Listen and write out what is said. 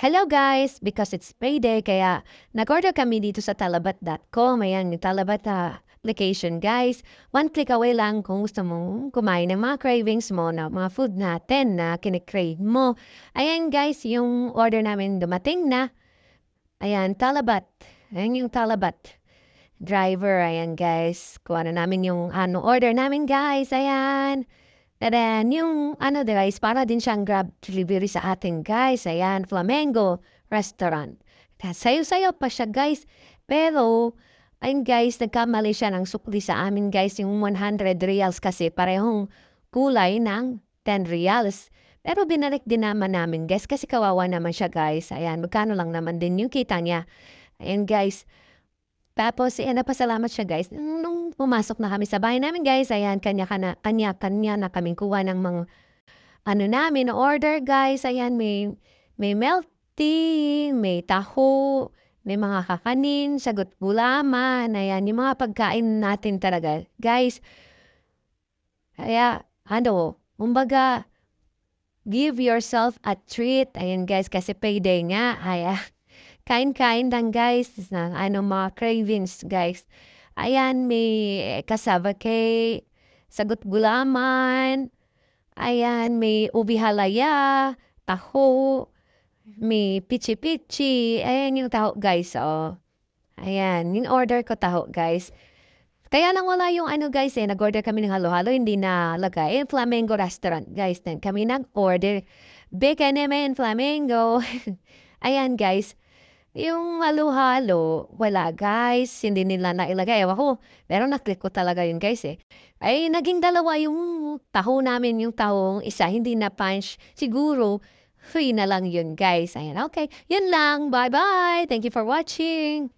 Hello guys! Because it's payday kaya nag-order kami dito sa talabat.com. Ayan yung talabat application guys. One click away lang kung gusto mong kumain ng mga cravings mo na mga food natin na kinikrave mo. Ayan guys, yung order namin dumating na. Ayan, talabat. Ayan yung talabat. Driver, ayan guys. Kuha na namin yung order namin guys. Ayan. Tadan, yung guys, para din siyang Grab delivery sa atin guys. Ayan, Flamengo Restaurant. Sayo-sayo pa siya guys. Pero, ayun guys, nagkamali siya ng sukli sa amin guys. Yung 100 reals kasi parehong kulay ng 10 reals. Pero binalik din naman namin guys kasi kawawa naman siya guys. Ayan, magkano lang naman din yung kita niya. Ayan guys, tapos napasalamat siya guys, nung pumasok na kami sa bahay namin guys, ayan kanya-kanya na kaming kuha ng mga namin order guys. Ayan may milk tea, may taho, may mga kakanin, sagot gulaman, ayan yung mga pagkain natin talaga. Guys, kaya kumbaga give yourself a treat. Ayan guys, kasi payday nga. Ayan. Kain-kain lang guys ng mga cravings guys. Ayan, may cassava cake, sagot gulaman, ayan, may ubi halaya, taho, may pichi-pichi, ayan yung taho guys, oh. Ayan, yung order ko taho guys. Kaya lang wala yung guys nag-order kami ng halo-halo, hindi na lagay. Flamengo Restaurant guys, then kami nag-order. Bacon naman, Flamengo. Ayan guys, yung halo-halo, wala guys, hindi nila nailagay. Ewan ko, pero na-click ko talaga yun guys eh. Ay, naging dalawa yung taho namin, yung tahong isa, hindi na punch. Siguro, free na lang yun guys. Ayan, okay. Yun lang. Bye-bye. Thank you for watching.